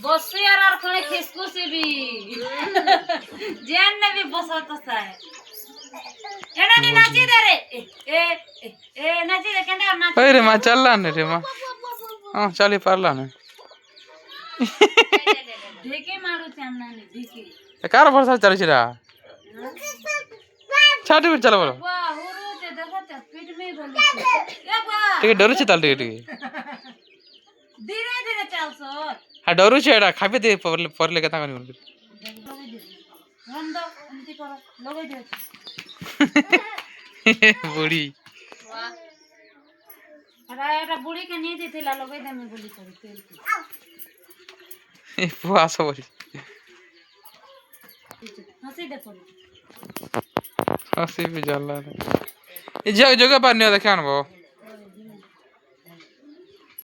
बस यार और खड़े खिसको से भी जैन ने भी बसा तो साए एना नहीं नाची दे रे ए नाची दे केंदा नाच अरे माँ चल रहा नहीं रे माँ हाँ चली पारला नहीं ढेके मारू चामना ने ढेके कार वर्षा चल चिरा छाटी भी चलो बोलो वाह होरो ते देखो ते पीठ में बोली ए वाह ठीक है डरू छी ताल ठीक धीरे धीरे चल सो हाँ डरू छी एडा खाबे दे पर लेके ता कनी रन दो एंती करो लगे दे बुढ़ी वाह अरे एटा बुढ़ी के नहीं देथिला लगे दे में बोली करी तेल के बुआ सब बोली हंसी दे पड़ी हंसी भी जाला ये जगह पर नहीं देखा ना वो